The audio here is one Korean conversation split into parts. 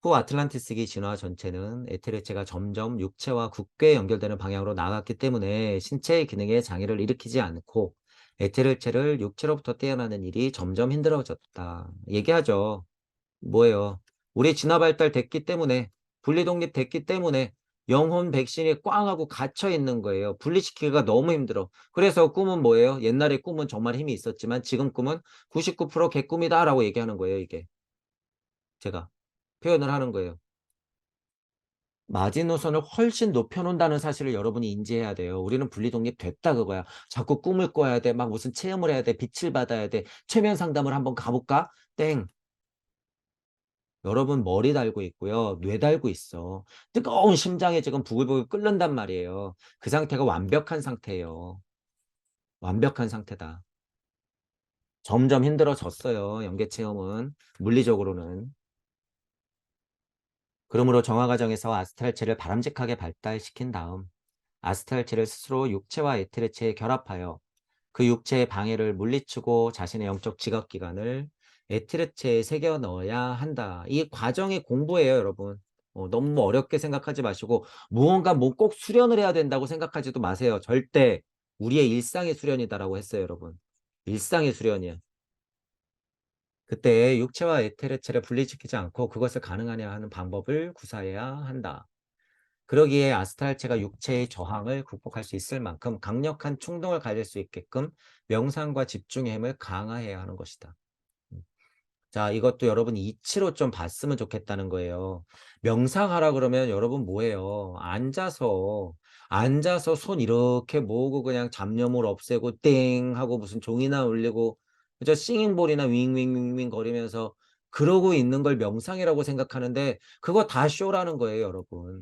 후 아틀란티스기 진화 전체는 에테르체가 점점 육체와 굳게 연결되는 방향으로 나아갔기 때문에 신체의 기능에 장애를 일으키지 않고 에테르체를 육체로부터 떼어내는 일이 점점 힘들어졌다. 얘기하죠. 뭐예요? 우리 진화 발달됐기 때문에 분리 독립됐기 때문에 영혼 백신이 꽝 하고 갇혀 있는 거예요. 분리시키기가 너무 힘들어. 그래서 꿈은 뭐예요? 옛날에 꿈은 정말 힘이 있었지만 지금 꿈은 99% 개꿈이다라고 얘기하는 거예요, 이게. 제가 표현을 하는 거예요. 마지노선을 훨씬 높여 놓는다는 사실을 여러분이 인지해야 돼요. 우리는 분리 독립됐다 그거야. 자꾸 꿈을 꿔야 돼. 막 무슨 체험을 해야 돼. 빛을 받아야 돼. 최면 상담을 한번 가 볼까? 땡. 여러분 머리 달고 있고요. 뇌 달고 있어. 뜨거운 심장이 지금 부글부글 끓는단 말이에요. 그 상태가 완벽한 상태예요. 완벽한 상태다. 점점 힘들어졌어요, 연계 체험은. 물리적으로는. 그러므로 정화 과정에서 아스트랄체를 바람직하게 발달시킨 다음 아스트랄체를 스스로 육체와 에테르체에 결합하여 그 육체의 방해를 물리치고 자신의 영적 지각 기관을 에티르체에 새겨 넣어야 한다. 이 과정이 공부예요, 여러분. 너무 어렵게 생각하지 마시고 무언가 뭐 꼭 수련을 해야 된다고 생각하지도 마세요. 절대 우리의 일상의 수련이다라고 했어요, 여러분. 일상의 수련이야. 그때 육체와 에테르체를 분리시키지 않고 그것을 가능하냐 하는 방법을 구사해야 한다. 그러기에 아스트랄체가 육체의 저항을 극복할 수 있을 만큼 강력한 충동을 가질 수 있게끔 명상과 집중의 힘을 강화해야 하는 것이다. 음. 자, 이것도 여러분 이치로 좀 봤으면 좋겠다는 거예요. 명상하라 그러면 여러분 뭐예요? 앉아서 손 이렇게 모으고 그냥 잡념을 없애고 땡 하고 무슨 종이나 올리고 그저 싱잉볼이나 윙윙윙윙 거리면서 그러고 있는 걸 명상이라고 생각하는데 그거 다 쇼라는 거예요, 여러분.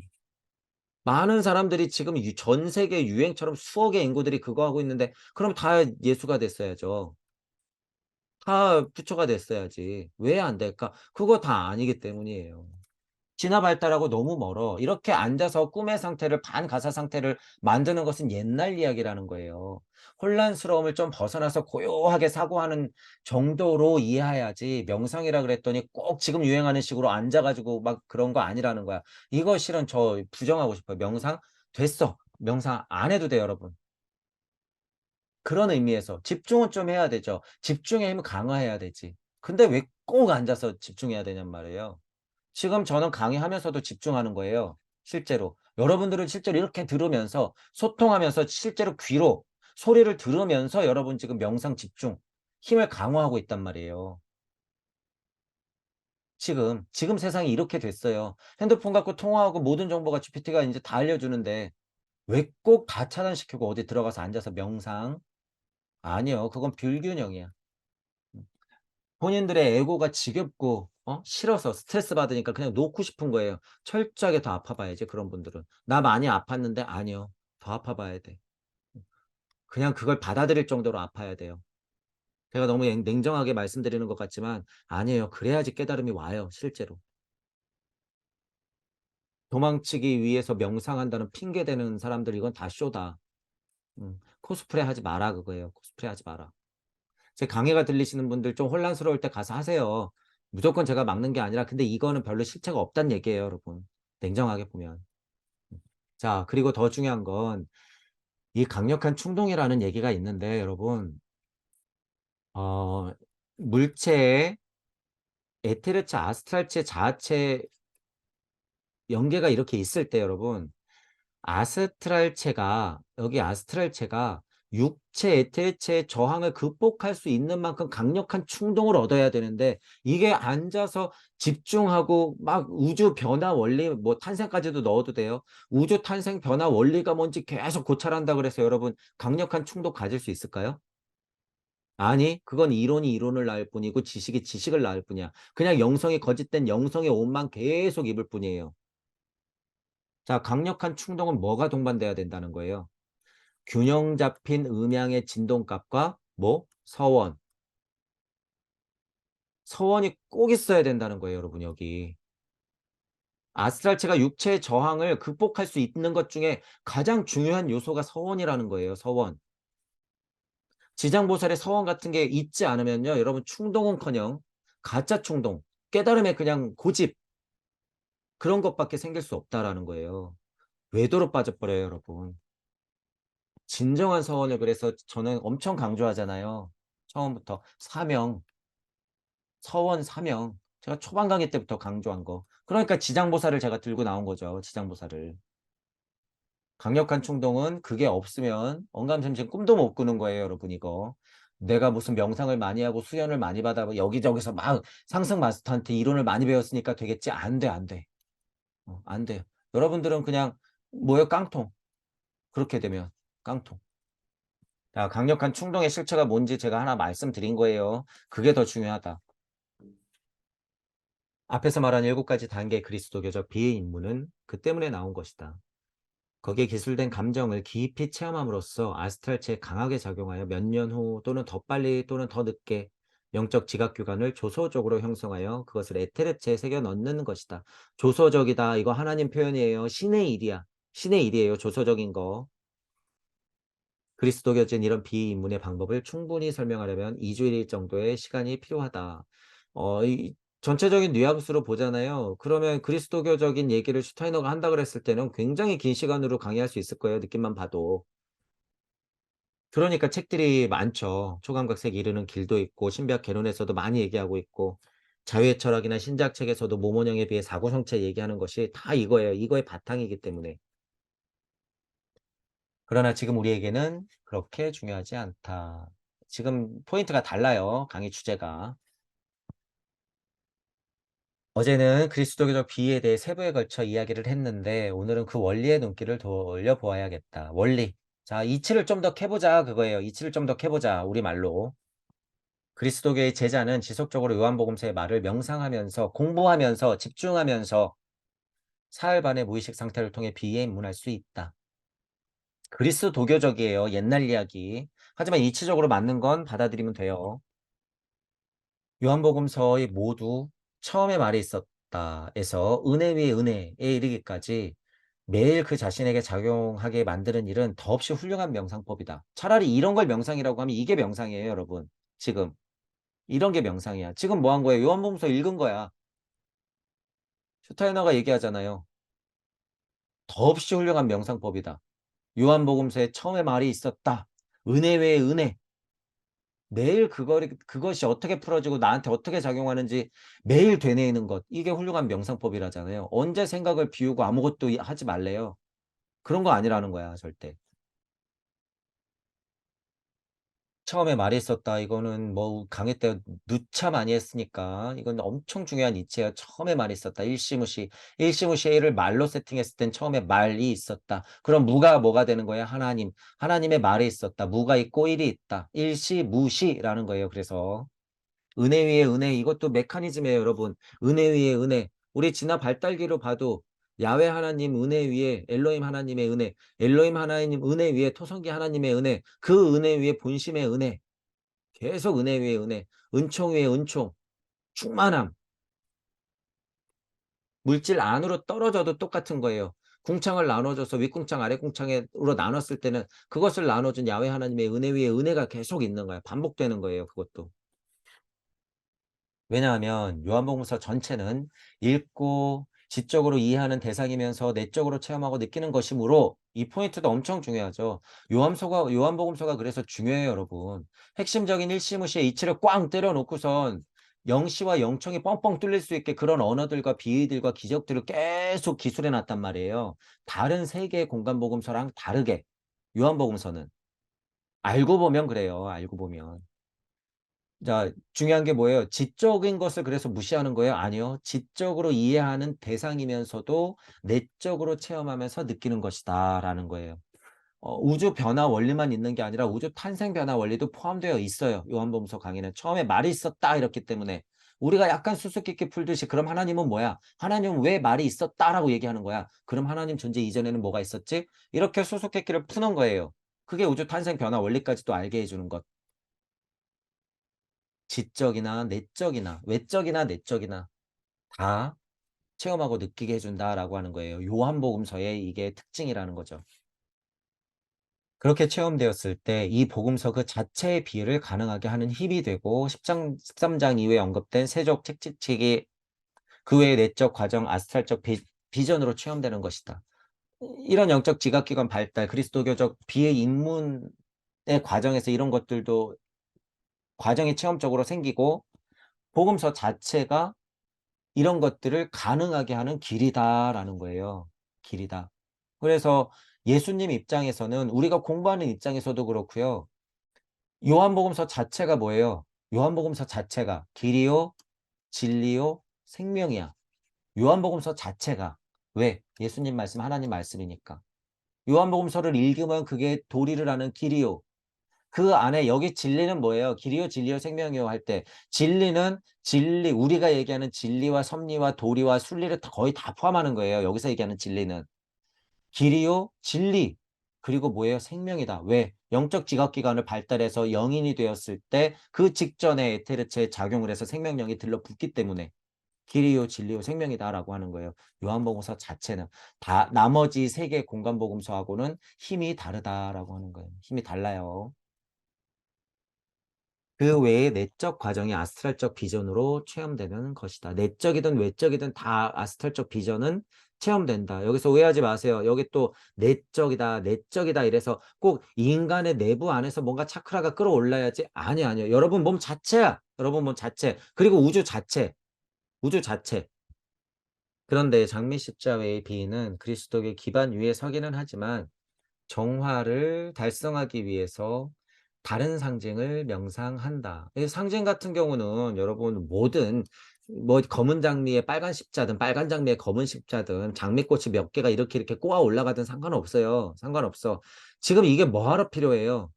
많은 사람들이 지금 전 세계 유행처럼 수억의 인구들이 그거 하고 있는데 그럼 다 예수가 됐어야죠. 다 부처가 됐어야지. 왜 안 될까? 그거 다 아니기 때문이에요. 진화 발달하고 너무 멀어. 이렇게 앉아서 꿈의 상태를 반가사 상태를 만드는 것은 옛날 이야기라는 거예요. 혼란스러움을 좀 벗어나서 고요하게 사고하는 정도로 이해해야지 명상이라 그랬더니 꼭 지금 유행하는 식으로 앉아 가지고 막 그런 거 아니라는 거야. 이거 실은 저 부정하고 싶어요. 명상 됐어. 명상 안 해도 돼요, 여러분. 그런 의미에서 집중은 좀 해야 되죠. 집중의 힘을 강화해야 되지. 근데 왜 꼭 앉아서 집중해야 되냔 말이에요. 지금 저는 강의하면서도 집중하는 거예요, 실제로. 여러분들은 실제로 이렇게 들으면서 소통하면서 실제로 귀로 소리를 들으면서 여러분 지금 명상 집중 힘을 강화하고 있단 말이에요. 지금 세상이 이렇게 됐어요. 핸드폰 갖고 통화하고 모든 정보가 GPT가 인제 다 알려주는데 왜 꼭 다 차단시키고 어디 들어가서 앉아서 명상? 아니요. 그건 불균형이야. 음. 본인들의 에고가 지겹고 싫어서 스트레스 받으니까 그냥 놓고 싶은 거예요. 철저하게 더 아파 봐야지 그런 분들은. "나 많이 아팠는데." 아니요. 더 아파 봐야 돼. 그냥 그걸 받아들일 정도로 아파야 돼요. 제가 너무 냉정하게 말씀드리는 것 같지만 아니에요. 그래야지 깨달음이 와요 실제로. 도망치기 위해서 명상한다는 핑계 대는 사람들 이건 다 쇼다. 코스프레 하지 마라 그거예요. 코스프레 하지 마라. 제 강의가 들리시는 분들 좀 혼란스러울 때 가서 하세요. 무조건 제가 막는 게 아니라 근데 이거는 별로 실체가 없다는 얘기예요 여러분. 냉정하게 보면. 음. 자 그리고 더 중요한 건 이 강력한 충동이라는 얘기가 있는데 여러분 어 물체의 에테르체, 아스트랄체, 자아체 연계가 이렇게 있을 때 여러분 아스트랄체가 육체 에테르체의 저항을 극복할 수 있는 만큼 강력한 충동을 얻어야 되는데 이게 앉아서 집중하고 막 우주 변화 원리 뭐 탄생까지도 넣어도 돼요. 우주 탄생 변화 원리가 뭔지 계속 고찰한다 그래서 여러분 강력한 충동 가질 수 있을까요? 아니 그건 이론이 이론을 낳을 뿐이고 지식이 지식을 낳을 뿐이야. 그냥 영성이 거짓된 영성의 옷만 계속 입을 뿐이에요. 자 강력한 충동은 뭐가 동반돼야 된다는 거예요. 균형 잡힌 음양의 진동값과 뭐 서원. 서원이 꼭 있어야 된다는 거예요 여러분 여기. 아스트랄체가 육체의 저항을 극복할 수 있는 것 중에 가장 중요한 요소가 서원이라는 거예요 서원. 지장보살의 서원 같은 게 있지 않으면요 여러분 충동은커녕 가짜 충동, 깨달음의 그냥 고집 그런 것밖에 생길 수 없다라는 거예요. 외도로 빠져버려요, 여러분. 진정한 서원을 그래서 저는 엄청 강조하잖아요. 처음부터 사명, 서원 사명. 제가 초반 강의 때부터 강조한 거. 그러니까 지장보살을 제가 들고 나온 거죠. 지장보살을. 강력한 충동은 그게 없으면 언감생심 꿈도 못 꾸는 거예요, 여러분 이거. 내가 무슨 명상을 많이 하고 수련을 많이 받아 여기저기서 막 상승 마스터한테 이론을 많이 배웠으니까 되겠지? 안 돼, 안 돼. 안 돼요. 여러분들은 그냥 뭐예요? 깡통. 그렇게 되면 깡통. 자, 강력한 충동의 실체가 뭔지 제가 하나 말씀드린 거예요. 그게 더 중요하다. 앞에서 말한 7가지 단계 그리스도교적 비의 임무는 그 때문에 나온 것이다. 거기에 기술된 감정을 깊이 체험함으로써 아스트랄체에 강하게 작용하여 몇 년 후 또는 더 빨리 또는 더 늦게 영적 지각규관을 조소적으로 형성하여 그것을 에테르체에 새겨 넣는 것이다. 조소적이다. 이거 하나님 표현이에요. 신의 일이야. 신의 일이에요. 조소적인 거. 그리스도교적인 이런 비인문의 방법을 충분히 설명하려면 2주일 정도의 시간이 필요하다. 이 전체적인 뉘앙스로 보잖아요. 그러면 그리스도교적인 얘기를 슈타이너가 한다 그랬을 때는 굉장히 긴 시간으로 강의할 수 있을 거예요. 느낌만 봐도. 그러니까 책들이 많죠. 초감각색 이르는 길도 있고 신비학 개론에서도 많이 얘기하고 있고 자유의 철학이나 신작 책에서도 모모령에 비해 사고성체 얘기하는 것이 다 이거예요. 이거의 바탕이기 때문에. 그러나 지금 우리에게는 그렇게 중요하지 않다. 지금 포인트가 달라요. 강의 주제가. 어제는 그리스도교적 비유에 대해 세부에 걸쳐 이야기를 했는데 오늘은 그 원리의 눈길을 돌려보아야겠다. 원리. 자, 이치를 좀 더 캐보자 그거예요. 이치를 좀 더 캐보자. 우리말로. 그리스도교의 제자는 지속적으로 요한복음서의 말을 명상하면서 공부하면서 집중하면서 사흘 반의 무의식 상태를 통해 비에 입문할 수 있다. 그리스도교적이에요. 옛날 이야기. 하지만 이치적으로 맞는 건 받아들이면 돼요. 요한복음서의 모두 처음에 말이 있었다에서 은혜 위에 은혜에 이르기까지 매일 그 자신에게 작용하게 만드는 일은 더없이 훌륭한 명상법이다. 차라리 이런 걸 명상이라고 하면 이게 명상이에요, 여러분. 지금. 이런 게 명상이야. 지금 뭐 한 거예요? 요한복음서 읽은 거야. 슈타이너가 얘기하잖아요. 더없이 훌륭한 명상법이다. 요한복음서에 처음에 말이 있었다. 은혜 외에 은혜. 매일 그것이 어떻게 풀어지고 나한테 어떻게 작용하는지 매일 되뇌이는 것. 이게 훌륭한 명상법이라잖아요. 언제 생각을 비우고 아무것도 하지 말래요. 그런 거 아니라는 거야, 절대. 처음에 말했었다. 이거는 뭐 강의 때 누차 많이 했으니까 이건 엄청 중요한 이치예요. 처음에 말했었다. 일시무시. 일시무시 A를 말로 세팅했을 땐 처음에 말이 있었다. 그럼 무가 뭐가 되는 거예요? 하나님. 하나님의 말이 있었다. 무가 있고 일이 있다. 일시무시라는 거예요. 그래서 은혜 위에 은혜 이것도 메커니즘이에요, 여러분. 은혜 위에 은혜. 우리 진화 발달기로 봐도 야훼 하나님 은혜 위에 엘로힘 하나님의 은혜, 엘로힘 하나님 은혜 위에 토성기 하나님의 은혜, 그 은혜 위에 본심의 은혜. 계속 은혜 위에 은혜, 은총 위에 은총, 충만함. 물질 안으로 떨어져도 똑같은 거예요. 궁창을 나눠줘서 윗궁창 아랫궁창으로 나눴을 때는 그것을 나눠준 야훼 하나님의 은혜 위에 은혜가 계속 있는 거예요. 반복되는 거예요, 그것도. 왜냐하면 요한복음서 전체는 읽고 지적으로 이해하는 대상이면서 내적으로 체험하고 느끼는 것이므로 이 포인트도 엄청 중요하죠. 요한복음서가 그래서 중요해요, 여러분. 핵심적인 일시무시의 이치를 꽝 때려 놓고선 영시와 영청이 뻥뻥 뚫릴 수 있게 그런 언어들과 비의들과 기적들을 계속 기술해 놨단 말이에요. 다른 세 개의 공간복음서랑 다르게 요한복음서는 알고 보면 그래요. 알고 보면. 자, 중요한 게 뭐예요? 지적인 것을 그래서 무시하는 거예요? 아니요. 지적으로 이해하는 대상이면서도 내적으로 체험하면서 느끼는 것이다. 라는 거예요. 우주 변화 원리만 있는 게 아니라 우주 탄생 변화 원리도 포함되어 있어요. 요한복음서 강의는. 처음에 말이 있었다. 이렇기 때문에. 우리가 약간 수수께끼 풀듯이 그럼 하나님은 뭐야? 하나님은 왜 말이 있었다라고 얘기하는 거야? 그럼 하나님 존재 이전에는 뭐가 있었지? 이렇게 수수께끼를 푸는 거예요. 그게 우주 탄생 변화 원리까지도 알게 해주는 것. 지적이나 내적이나 외적이나 내적이나 다 체험하고 느끼게 해준다라고 하는 거예요. 요한복음서의 이게 특징이라는 거죠. 그렇게 체험되었을 때 이 복음서 그 자체의 비유를 가능하게 하는 힘이 되고 13장 이후에 언급된 세족 책지책이 그 외의 내적 과정, 아스트랄적 비전으로 체험되는 것이다. 이런 영적 지각기관 발달, 그리스도교적 비의 입문의 과정에서 이런 것들도 과정이 체험적으로 생기고 복음서 자체가 이런 것들을 가능하게 하는 길이다라는 거예요. 길이다. 그래서 예수님 입장에서는 우리가 공부하는 입장에서도 그렇고요. 요한복음서 자체가 뭐예요? 요한복음서 자체가 길이요, 진리요, 생명이야. 요한복음서 자체가. 왜? 예수님 말씀, 하나님 말씀이니까. 요한복음서를 읽으면 그게 도리를 아는 길이요. 그 안에 여기 진리는 뭐예요? 길이요, 진리요, 생명이요 할 때 진리는 진리, 우리가 얘기하는 진리와 섭리와 도리와 순리를 거의 다 포함하는 거예요. 여기서 얘기하는 진리는. 길이요, 진리, 그리고 뭐예요? 생명이다. 왜? 영적 지각기관을 발달해서 영인이 되었을 때 그 직전에 에테르체에 작용을 해서 생명력이 들러붙기 때문에 길이요, 진리요, 생명이다라고 하는 거예요. 요한복음서 자체는 다 나머지 세 개 공간복음서하고는 힘이 다르다라고 하는 거예요. 힘이 달라요. 그 외에 내적 과정이 아스트랄적 비전으로 체험되는 것이다. 내적이든 외적이든 다 아스트랄적 비전은 체험된다. 여기서 오해하지 마세요. 여기 또 내적이다, 내적이다 이래서 꼭 인간의 내부 안에서 뭔가 차크라가 끌어올라야지. 아니요, 아니요. 여러분 몸 자체야. 여러분 몸 자체. 그리고 우주 자체. 우주 자체. 그런데 장미 십자가의 비는 그리스도의 기반 위에 서기는 하지만 정화를 달성하기 위해서 다른 상징을 명상한다. 이 상징 같은 경우는 여러분 뭐든 뭐 검은 장미에 빨간 십자든 빨간 장미에 검은 십자든 장미꽃이 몇 개가 이렇게 꼬아 올라가든 상관없어요. 상관없어. 지금 이게 뭐하러 필요해요?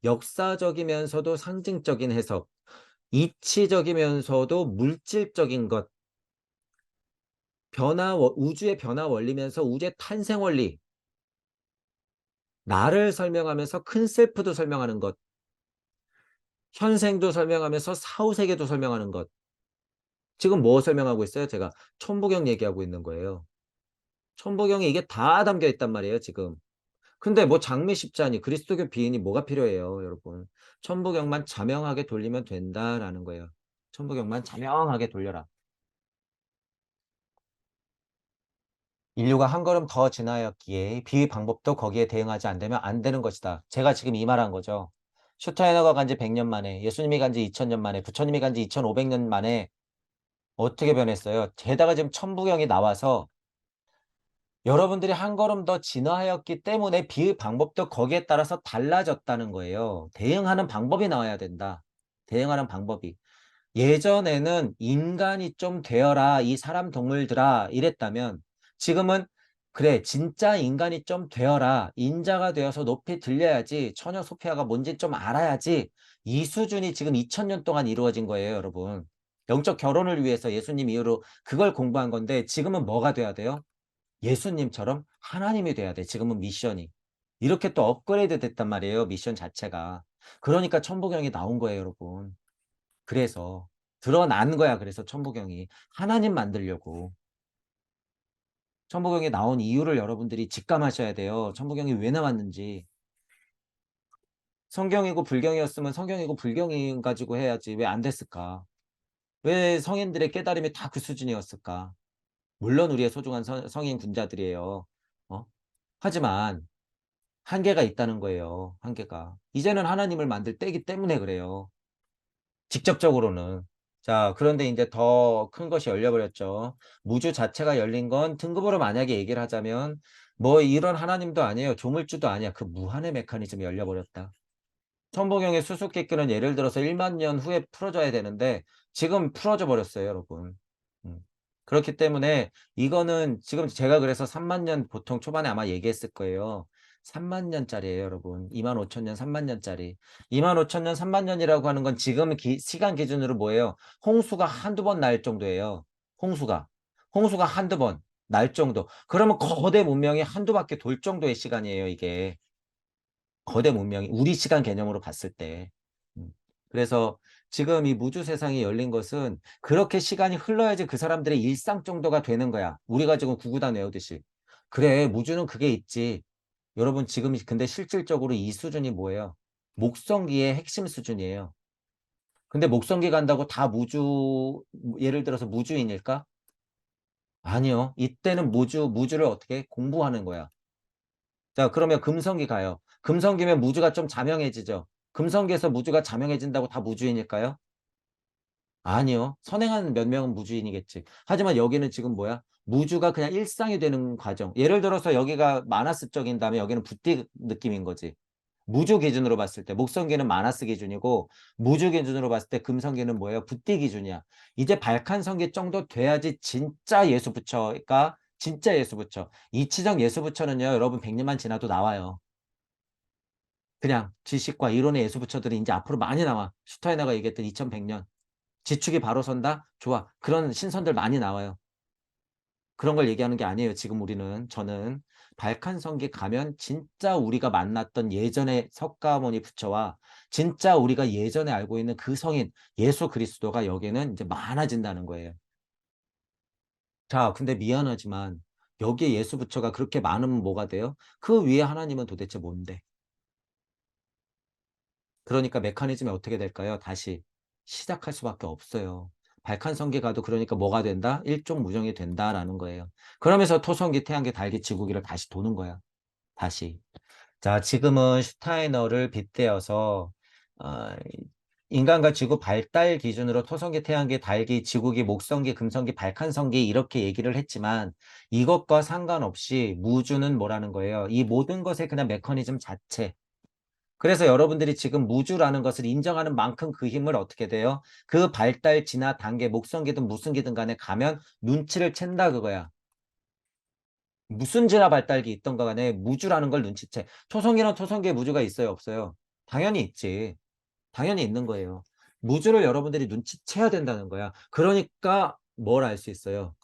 역사적이면서도 상징적인 해석, 이치적이면서도 물질적인 것, 우주의 변화 원리면서 우주의 탄생 원리, 나를 설명하면서 큰 셀프도 설명하는 것, 현생도 설명하면서 사후세계도 설명하는 것. 지금 뭐 설명하고 있어요? 제가 천부경 얘기하고 있는 거예요. 천부경에 이게 다 담겨 있단 말이에요, 지금. 근데 뭐 장미 십자니 그리스도교 비인이 뭐가 필요해요, 여러분. 천부경만 자명하게 돌리면 된다라는 거예요. 천부경만 자명하게 돌려라. 인류가 한 걸음 더 지나였기에 비의 방법도 거기에 대응하지 않으면 안 되는 것이다. 제가 지금 이 말한 거죠. 슈타이너가 간지 100년 만에, 예수님이 간지 2000년 만에, 부처님이 간지 2500년 만에 어떻게 변했어요? 게다가 지금 천부경이 나와서 여러분들이 한 걸음 더 진화하였기 때문에 비의 방법도 거기에 따라서 달라졌다는 거예요. 대응하는 방법이 나와야 된다. 대응하는 방법이. 예전에는 인간이 좀 되어라, 이 사람 동물들아, 이랬다면 지금은 그래, 진짜 인간이 좀 되어라, 인자가 되어서 높이 들려야지, 처녀 소피아가 뭔지 좀 알아야지, 이 수준이 지금 2000년 동안 이루어진 거예요, 여러분. 영적 결혼을 위해서 예수님 이후로 그걸 공부한 건데 지금은 뭐가 돼야 돼요? 예수님처럼 하나님이 돼야 돼. 지금은 미션이. 이렇게 또 업그레이드 됐단 말이에요. 미션 자체가. 그러니까 천부경이 나온 거예요, 여러분. 그래서 드러난 거야. 그래서 천부경이 하나님 만들려고. 천부경이 나온 이유를 여러분들이 직감하셔야 돼요. 천부경이 왜 나왔는지. 성경이고 불경이었으면 성경이고 불경이 가지고 해야지. 왜 안 됐을까? 왜 성인들의 깨달음이 다 그 수준이었을까? 물론 우리의 소중한 성인 군자들이에요. 어? 하지만 한계가 있다는 거예요. 한계가. 이제는 하나님을 만들 때이기 때문에 그래요. 직접적으로는. 자, 그런데 이제 더 큰 것이 열려버렸죠. 무주 자체가 열린 건 등급으로 만약에 얘기를 하자면 뭐 이런 하나님도 아니에요. 조물주도 아니야. 그 무한의 메커니즘이 열려버렸다. 천부경의 수수께끼는 예를 들어서 1만 년 후에 풀어져야 되는데 지금 풀어져 버렸어요, 여러분. 음. 그렇기 때문에 이거는 지금 제가 그래서 3만 년 보통 초반에 아마 얘기했을 거예요. 3만 년짜리예요, 여러분. 2만 5천 년, 3만 년짜리. 2만 5천 년, 3만 년이라고 하는 건 지금 시간 기준으로 뭐예요? 홍수가 한두 번 날 정도예요. 홍수가. 홍수가 한두 번 날 정도. 그러면 거대 문명이 한두 바퀴 돌 정도의 시간이에요, 이게. 거대 문명이 우리 시간 개념으로 봤을 때. 음. 그래서 지금 이 무주 세상이 열린 것은 그렇게 시간이 흘러야지 그 사람들의 일상 정도가 되는 거야. 우리가 지금 구구단 외우듯이. 그래, 무주는 그게 있지. 여러분 지금 근데 실질적으로 이 수준이 뭐예요? 목성기의 핵심 수준이에요. 근데 목성기 간다고 다 무주, 예를 들어서 무주인일까? 아니요. 이때는 무주를 어떻게 공부하는 거야. 자, 그러면 금성기 가요. 금성기면 무주가 좀 자명해지죠. 금성기에서 무주가 자명해진다고 다 무주인일까요? 아니요. 선행한 몇 명은 무주인이겠지. 하지만 여기는 지금 뭐야? 무주가 그냥 일상이 되는 과정. 예를 들어서 여기가 마나스 쪽인 다음에 여기는 붓띠 느낌인 거지. 무주 기준으로 봤을 때 목성기는 마나스 기준이고 무주 기준으로 봤을 때 금성기는 뭐예요? 붓띠 기준이야. 이제 발칸성기 정도 돼야지 진짜 예수부처가 진짜 예수부처. 이치적 예수부처는요, 여러분 100년만 지나도 나와요. 그냥 지식과 이론의 예수부처들이 이제 앞으로 많이 나와. 슈타이너가 얘기했던 2100년. 지축이 바로 선다? 좋아. 그런 신선들 많이 나와요. 그런 걸 얘기하는 게 아니에요. 지금 저는 발칸성기 가면 진짜 우리가 만났던 예전의 석가모니 부처와 진짜 우리가 예전에 알고 있는 그 성인 예수 그리스도가 여기는 이제 많아진다는 거예요. 자, 근데 미안하지만 여기에 예수 부처가 그렇게 많으면 뭐가 돼요? 그 위에 하나님은 도대체 뭔데? 그러니까 메커니즘이 어떻게 될까요? 다시 시작할 수밖에 없어요. 발칸성기 가도 그러니까 뭐가 된다? 일종무정이 된다라는 거예요. 그러면서 토성기, 태양계, 달기, 지구기를 다시 도는 거야. 다시. 자, 지금은 슈타이너를 빗대어서 어, 인간과 지구 발달 기준으로 토성기, 태양계, 달기, 지구기, 목성기, 금성기, 발칸성기 이렇게 얘기를 했지만 이것과 상관없이 무주는 뭐라는 거예요? 이 모든 것의 그냥 메커니즘 자체. 그래서 여러분들이 지금 무주라는 것을 인정하는 만큼 그 힘을 어떻게 돼요? 그 발달 진화 단계, 목성기든 무슨 기든 간에 가면 눈치를 챈다 그거야. 무슨 진화 발달기 있던가 간에 무주라는 걸 눈치채. 토성이랑 토성기에 무주가 있어요, 없어요? 당연히 있지. 당연히 있는 거예요. 무주를 여러분들이 눈치채야 된다는 거야. 그러니까 뭘 알 수 있어요?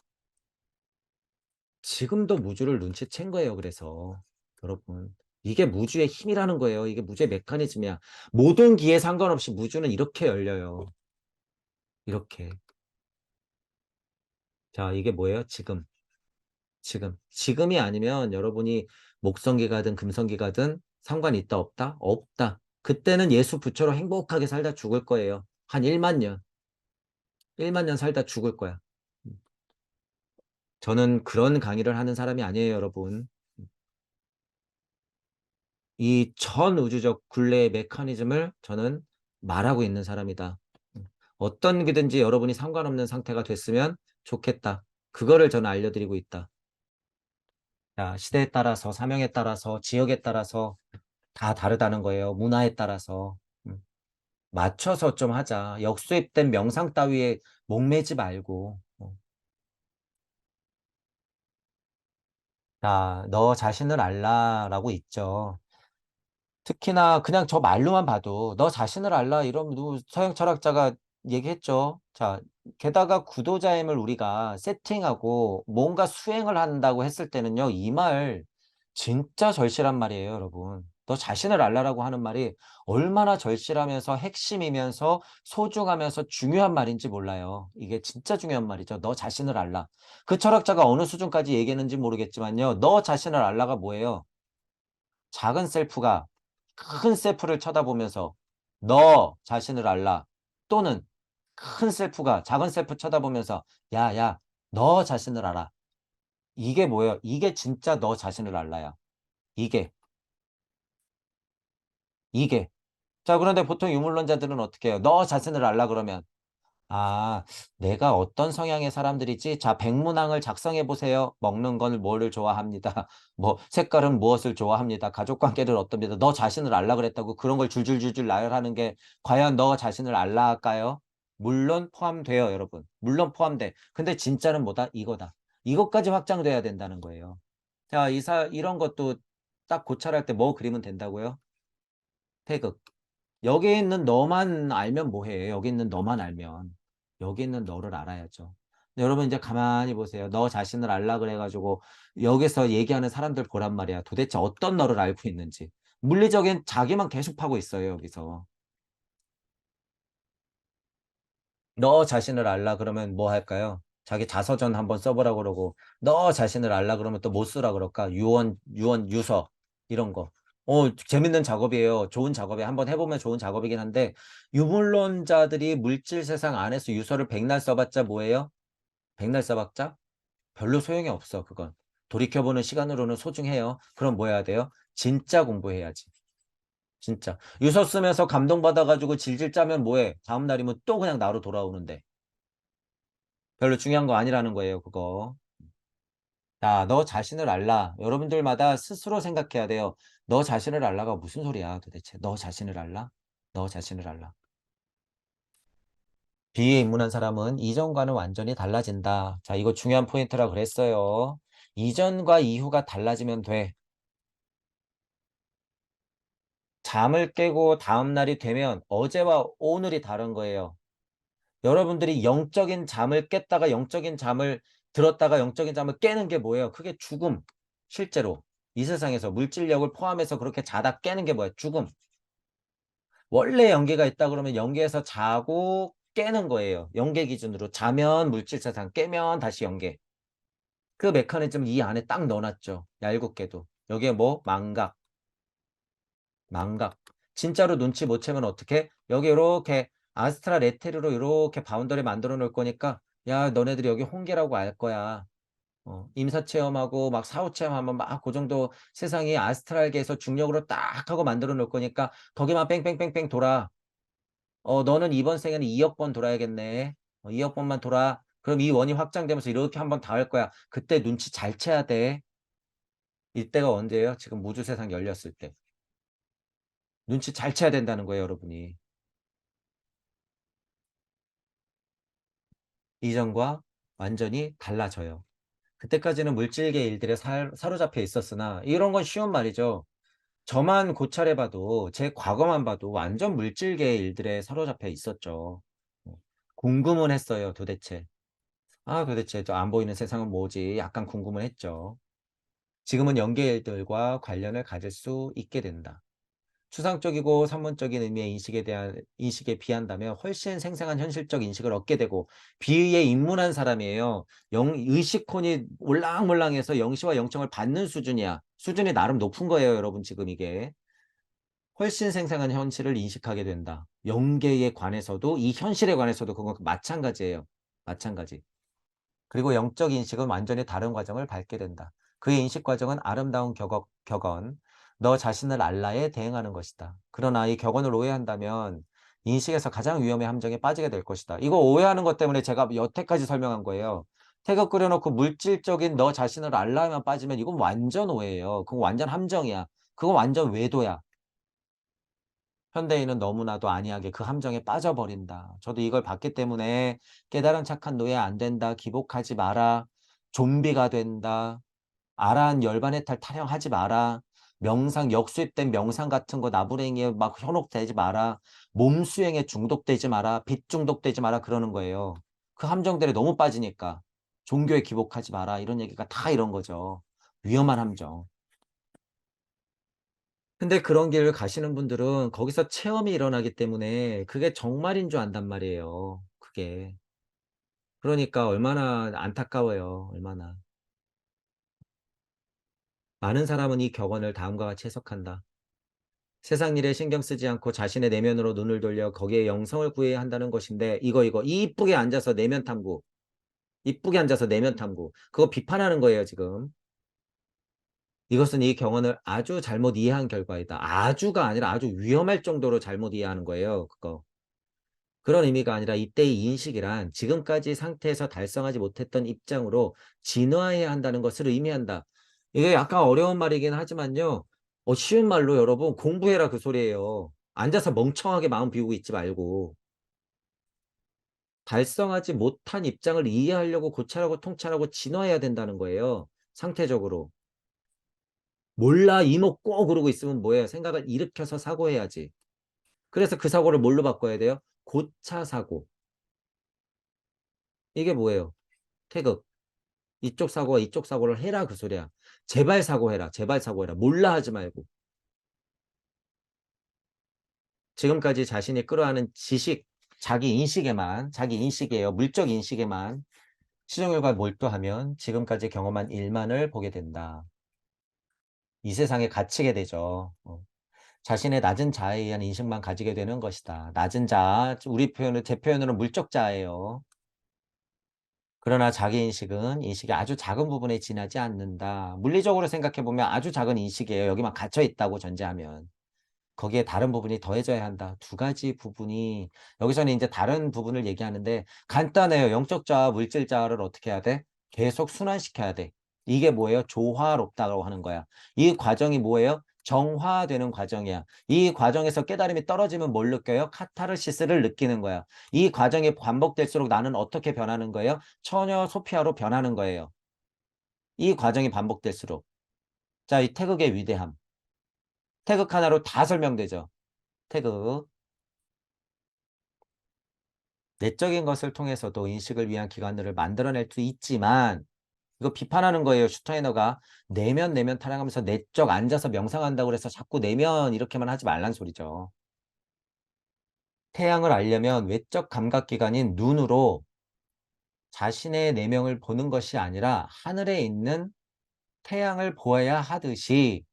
지금도 무주를 눈치챈 거예요, 그래서. 여러분. 이게 무주의 힘이라는 거예요. 이게 무주의 메커니즘이야. 모든 기에 상관없이 무주는 이렇게 열려요. 이렇게. 자, 이게 뭐예요? 지금. 지금. 지금이 아니면 여러분이 목성기 가든 금성기 가든 상관이 있다, 없다? 없다. 그때는 예수 부처로 행복하게 살다 죽을 거예요. 한 1만 년. 1만 년 살다 죽을 거야. 저는 그런 강의를 하는 사람이 아니에요, 여러분. 이 전 우주적 굴레의 메커니즘을 저는 말하고 있는 사람이다. 어떤 게든지 여러분이 상관없는 상태가 됐으면 좋겠다. 그거를 저는 알려드리고 있다. 자, 시대에 따라서, 사명에 따라서, 지역에 따라서 다 다르다는 거예요. 문화에 따라서. 맞춰서 좀 하자. 역수입된 명상 따위에 목매지 말고. 자, 너 자신을 알라라고 있죠. 특히나 그냥 저 말로만 봐도 너 자신을 알라 이런 서양 철학자가 얘기했죠. 자, 게다가 구도자임을 우리가 세팅하고 뭔가 수행을 한다고 했을 때는요, 이 말 진짜 절실한 말이에요, 여러분. 너 자신을 알라라고 하는 말이 얼마나 절실하면서 핵심이면서 소중하면서 중요한 말인지 몰라요. 이게 진짜 중요한 말이죠. 너 자신을 알라. 그 철학자가 어느 수준까지 얘기했는지 모르겠지만요. 너 자신을 알라가 뭐예요? 작은 셀프가 큰 셀프를 쳐다보면서 너 자신을 알라. 또는 큰 셀프가 작은 셀프 쳐다보면서 야, 야, 너 자신을 알아. 이게 뭐예요? 이게 진짜 너 자신을 알라야. 이게, 이게. 자, 그런데 보통 유물론자들은 어떻게 해요? 너 자신을 알라 그러면 아, 내가 어떤 성향의 사람들이지? 자, 백문항을 작성해 보세요. 먹는 건 뭐를 좋아합니다. 뭐, 색깔은 무엇을 좋아합니다. 가족 관계를 어떻습니다. 너 자신을 알라 그랬다고 그런 걸 줄줄줄줄 나열하는 게 과연 너 자신을 알라 할까요? 물론 포함돼요, 여러분. 물론 포함돼. 근데 진짜는 뭐다? 이거다. 이것까지 확장돼야 된다는 거예요. 자, 이런 것도 딱 고찰할 때 뭐 그리면 된다고요? 태극. 여기 있는 너만 알면 뭐해? 여기 있는 너만 알면. 여기 있는 너를 알아야죠. 근데 여러분 이제 가만히 보세요. 너 자신을 알라 그래가지고 여기서 얘기하는 사람들 보란 말이야. 도대체 어떤 너를 알고 있는지. 물리적인 자기만 계속 파고 있어요, 여기서. 너 자신을 알라 그러면 뭐 할까요? 자기 자서전 한번 써보라 그러고 너 자신을 알라 그러면 또 뭐 쓰라 그럴까? 유서 이런 거. 재밌는 작업이에요. 좋은 작업이 한번 해보면 좋은 작업이긴 한데 유물론자들이 물질 세상 안에서 유서를 백날 써봤자 뭐예요? 백날 써봤자 별로 소용이 없어, 그건. 돌이켜보는 시간으로는 소중해요. 그럼 뭐 해야 돼요? 진짜 공부해야지. 진짜. 유서 쓰면서 감동받아가지고 질질 짜면 뭐해? 다음 날이면 또 그냥 나로 돌아오는데. 별로 중요한 거 아니라는 거예요, 그거. 자, 너 자신을 알라. 여러분들마다 스스로 생각해야 돼요. 너 자신을 알라가 무슨 소리야, 도대체. 너 자신을 알라? 너 자신을 알라. 비위에 입문한 사람은 이전과는 완전히 달라진다. 자, 이거 중요한 포인트라 그랬어요. 이전과 이후가 달라지면 돼. 잠을 깨고 다음 날이 되면 어제와 오늘이 다른 거예요. 여러분들이 영적인 잠을 깼다가 영적인 잠을 들었다가 영적인 잠을 깨는 게 뭐예요? 그게 죽음. 실제로. 이 세상에서 물질력을 포함해서 그렇게 자다 깨는 게 뭐예요? 죽음. 원래 연계가 있다 그러면 연계에서 자고 깨는 거예요. 연계 기준으로. 자면 물질 세상, 깨면 다시 연계. 그 메커니즘 이 안에 딱 넣어놨죠. 얄궂게도. 여기에 뭐? 망각. 망각. 진짜로 눈치 못 채면 어떻게? 여기 이렇게 아스트랄 에테르로 이렇게 바운더리 만들어 놓을 거니까 야 너네들이 여기 홍계라고 알 거야. 임사 체험하고 막 사후 체험하면 막 그 정도 세상이 아스트랄계에서 중력으로 딱 하고 만들어 놓을 거니까 거기만 뺑뺑뺑뺑 돌아. 너는 이번 생에는 2억 번 돌아야겠네. 2억 번만 돌아. 그럼 이 원이 확장되면서 이렇게 한번 다 할 거야. 그때 눈치 잘 채야 돼. 이때가 언제예요? 지금 무주 세상 열렸을 때. 눈치 잘 채야 된다는 거예요, 여러분이. 이전과 완전히 달라져요. 그때까지는 물질계 일들에 사로잡혀 있었으나 이런 건 쉬운 말이죠. 저만 고찰해봐도 제 과거만 봐도 완전 물질계 일들에 사로잡혀 있었죠. 어, 궁금은 했어요, 도대체. 도대체 저 안 보이는 세상은 뭐지? 약간 궁금은 했죠. 지금은 연계일들과 관련을 가질 수 있게 된다. 추상적이고 산문적인 의미의 인식에 대한 인식에 비한다면 훨씬 생생한 현실적 인식을 얻게 되고 비의에 입문한 사람이에요. 의식혼이 올랑몰랑해서 영시와 영청을 받는 수준이야. 수준이 나름 높은 거예요, 여러분 지금 이게. 훨씬 생생한 현실을 인식하게 된다. 영계에 관해서도 이 현실에 관해서도 그건 마찬가지예요. 마찬가지. 그리고 영적 인식은 완전히 다른 과정을 밟게 된다. 그의 인식 과정은 아름다운 격언, 너 자신을 알라에 대응하는 것이다. 그러나 이 격언을 오해한다면 인식에서 가장 위험의 함정에 빠지게 될 것이다. 이거 오해하는 것 때문에 제가 여태까지 설명한 거예요. 태극 끓여놓고 물질적인 너 자신을 알라에만 빠지면 이건 완전 오해예요. 그건 완전 함정이야. 그건 완전 외도야. 현대인은 너무나도 안이하게 그 함정에 빠져버린다. 저도 이걸 봤기 때문에 깨달은 착한 노예 안 된다. 기복하지 마라. 좀비가 된다. 아란 열반해탈 타령하지 마라. 명상 역수입된 명상 같은 거 나부랭이에 막 현혹되지 마라. 몸수행에 중독되지 마라. 빛 중독되지 마라 그러는 거예요. 그 함정들에 너무 빠지니까 종교에 기복하지 마라. 이런 얘기가 다 이런 거죠. 위험한 함정. 근데 그런 길을 가시는 분들은 거기서 체험이 일어나기 때문에 그게 정말인 줄 안단 말이에요. 그게. 그러니까 얼마나 안타까워요. 얼마나. 많은 사람은 이 격언을 다음과 같이 해석한다. 세상 일에 신경 쓰지 않고 자신의 내면으로 눈을 돌려 거기에 영성을 구해야 한다는 것인데 이거 이쁘게 앉아서 내면 탐구. 이쁘게 앉아서 내면 탐구. 그거 비판하는 거예요, 지금. 이것은 이 경언을 아주 잘못 이해한 결과이다. 아주가 아니라 아주 위험할 정도로 잘못 이해하는 거예요, 그거. 그런 의미가 아니라 이때의 인식이란 지금까지 상태에서 달성하지 못했던 입장으로 진화해야 한다는 것을 의미한다. 이게 약간 어려운 말이긴 하지만요. 쉬운 말로 여러분 공부해라 그 소리예요. 앉아서 멍청하게 마음 비우고 있지 말고 달성하지 못한 입장을 이해하려고 고찰하고 통찰하고 진화해야 된다는 거예요. 상태적으로. 몰라 이목 꼭 그러고 있으면 뭐예요? 생각을 일으켜서 사고해야지. 그래서 그 사고를 뭘로 바꿔야 돼요? 고차 사고. 이게 뭐예요? 태극. 이쪽 사고와 이쪽 사고를 해라 그 소리야. 제발 사고해라. 제발 사고해라. 몰라 하지 말고. 지금까지 자신이 끌어안은 지식, 자기 인식이에요. 물적 인식에만 시종일관 몰두하면 지금까지 경험한 일만을 보게 된다. 이 세상에 갇히게 되죠. 자신의 낮은 자아에 의한 인식만 가지게 되는 것이다. 낮은 자아, 우리 표현을 제 표현으로 물적 자아예요. 그러나 자기인식은 인식의 아주 작은 부분에 지나지 않는다. 물리적으로 생각해 보면 아주 작은 인식이에요. 여기만 갇혀 있다고 전제하면. 거기에 다른 부분이 더해져야 한다. 두 가지 부분이 여기서는 이제 다른 부분을 얘기하는데 간단해요. 영적 자아, 물질 자아를 어떻게 해야 돼? 계속 순환시켜야 돼. 이게 뭐예요? 조화롭다고 하는 거야. 이 과정이 뭐예요? 정화되는 과정이야. 이 과정에서 깨달음이 떨어지면 뭘 느껴요? 카타르시스를 느끼는 거야. 이 과정이 반복될수록 나는 어떻게 변하는 거예요? 처녀 소피아로 변하는 거예요. 이 과정이 반복될수록. 자, 이 태극의 위대함. 태극 하나로 다 설명되죠. 태극. 내적인 것을 통해서도 인식을 위한 기관들을 만들어낼 수 있지만 이거 비판하는 거예요. 슈타이너가 내면 타령하면서 내적 앉아서 명상한다고 그래서 자꾸 내면 이렇게만 하지 말란 소리죠. 태양을 알려면 외적 감각기관인 눈으로 자신의 내면을 보는 것이 아니라 하늘에 있는 태양을 보아야 하듯이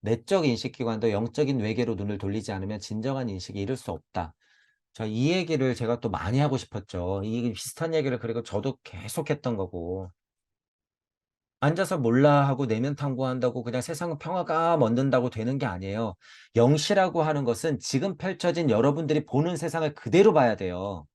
내적 인식기관도 영적인 외계로 눈을 돌리지 않으면 진정한 인식에 이를 수 없다. 이 얘기를 제가 또 많이 하고 싶었죠. 이 비슷한 얘기를 그리고 저도 계속 했던 거고. 앉아서 몰라 하고 내면 탐구한다고 그냥 세상 평화가 멈는다고 되는 게 아니에요. 영시라고 하는 것은 지금 펼쳐진 여러분들이 보는 세상을 그대로 봐야 돼요.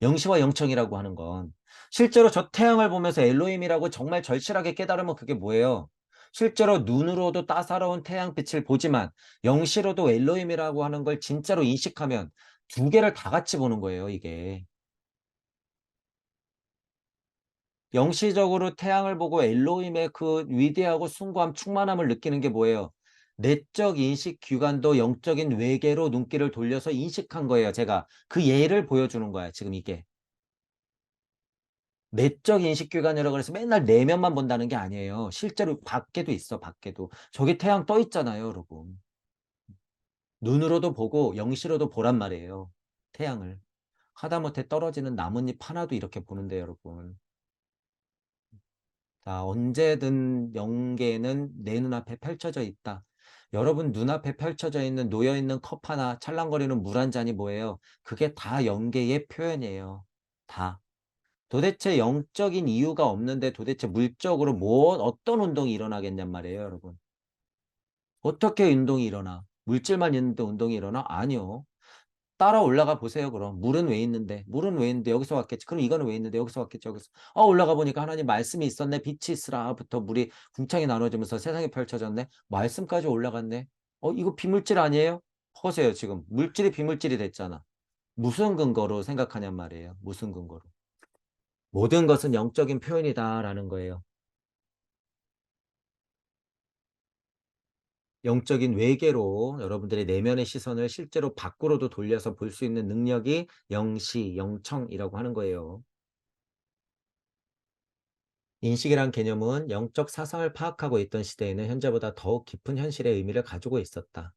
영시와 영청이라고 하는 건. 실제로 저 태양을 보면서 엘로힘이라고 정말 절실하게 깨달으면 그게 뭐예요? 실제로 눈으로도 따사로운 태양빛을 보지만 영시로도 엘로힘이라고 하는 걸 진짜로 인식하면 두 개를 다 같이 보는 거예요, 이게. 영시적으로 태양을 보고 엘로힘의 그 위대하고 숭고함, 충만함을 느끼는 게 뭐예요? 내적 인식 기관도 영적인 외계로 눈길을 돌려서 인식한 거예요, 제가. 그 예를 보여주는 거야, 지금 이게. 내적 인식 기관이라고 해서 맨날 내면만 본다는 게 아니에요. 실제로 밖에도 있어, 밖에도. 저기 태양 떠 있잖아요, 여러분. 눈으로도 보고 영시로도 보란 말이에요, 태양을. 하다못해 떨어지는 나뭇잎 하나도 이렇게 보는데, 여러분. 자, 언제든 영계는 내 눈앞에 펼쳐져 있다. 여러분 눈앞에 펼쳐져 있는 놓여있는 컵 하나, 찰랑거리는 물 한 잔이 뭐예요? 그게 다 영계의 표현이에요. 다. 도대체 영적인 이유가 없는데 도대체 물적으로 어떤 운동이 일어나겠냔 말이에요, 여러분. 어떻게 운동이 일어나? 물질만 있는데 운동이 일어나? 아니요. 따라 올라가 보세요, 그럼. 물은 왜 있는데? 물은 왜 있는데? 여기서 왔겠지. 그럼 이거는 왜 있는데? 여기서 왔겠지. 여기서. 올라가 보니까 하나님 말씀이 있었네. 빛이 있으라부터 물이 궁창이 나눠지면서 세상이 펼쳐졌네. 말씀까지 올라갔네. 이거 비물질 아니에요? 보세요, 지금. 물질이 비물질이 됐잖아. 무슨 근거로 생각하냔 말이에요. 무슨 근거로. 모든 것은 영적인 표현이다라는 거예요. 영적인 외계로 여러분들의 내면의 시선을 실제로 밖으로도 돌려서 볼 수 있는 능력이 영시, 영청이라고 하는 거예요. 인식이란 개념은 영적 사상을 파악하고 있던 시대에는 현재보다 더욱 깊은 현실의 의미를 가지고 있었다.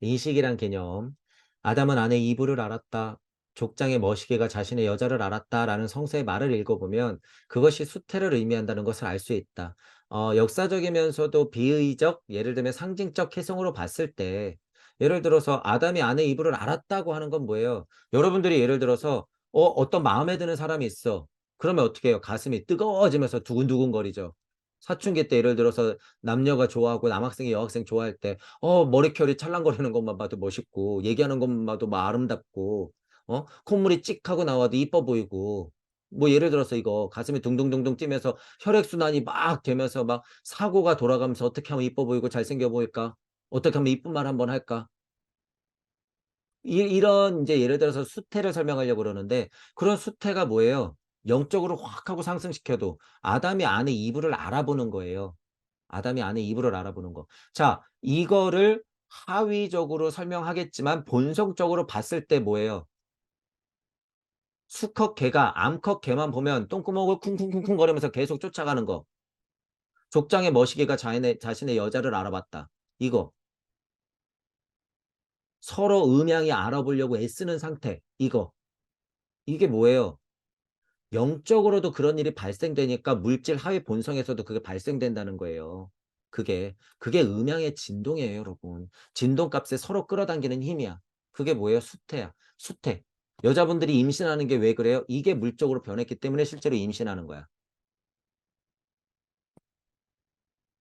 인식이란 개념, 아담은 아내 이브를 알았다. 족장의 머시기가 자신의 여자를 알았다라는 성서의 말을 읽어보면 그것이 수태를 의미한다는 것을 알 수 있다. 역사적이면서도 비의적, 예를 들면 상징적 해석으로 봤을 때, 예를 들어서 아담이 아내 이브를 알았다고 하는 건 뭐예요? 여러분들이 예를 들어서 어떤 마음에 드는 사람이 있어. 그러면 어떻게 해요? 가슴이 뜨거워지면서 두근두근거리죠. 사춘기 때 예를 들어서 남녀가 좋아하고 남학생이 여학생 좋아할 때 머리결이 찰랑거리는 것만 봐도 멋있고 얘기하는 것만 봐도 막 아름답고 콧물이 찍 하고 나와도 이뻐 보이고 뭐 예를 들어서 이거 가슴이 둥둥둥둥 뛰면서 혈액순환이 막 되면서 막 사고가 돌아가면서 어떻게 하면 이뻐 보이고 잘생겨 보일까? 어떻게 하면 이쁜 말 한번 할까? 이런 이제 예를 들어서 수태를 설명하려고 그러는데 그런 수태가 뭐예요? 영적으로 확 하고 상승시켜도 아담이 안에 이불을 알아보는 거예요. 아담이 안에 이불을 알아보는 거. 자, 이거를 하위적으로 설명하겠지만 본성적으로 봤을 때 뭐예요? 수컷 개가 암컷 개만 보면 똥구멍을 쿵쿵쿵쿵 거리면서 계속 쫓아가는 거. 족장의 머시기가 자신의 여자를 알아봤다. 이거. 서로 음양이 알아보려고 애쓰는 상태. 이거. 이게 뭐예요? 영적으로도 그런 일이 발생되니까 물질 하위 본성에서도 그게 발생된다는 거예요. 그게 음양의 진동이에요, 여러분. 진동값에 서로 끌어당기는 힘이야. 그게 뭐예요? 수태야. 수태. 여자분들이 임신하는 게 왜 그래요? 이게 물적으로 변했기 때문에 실제로 임신하는 거야.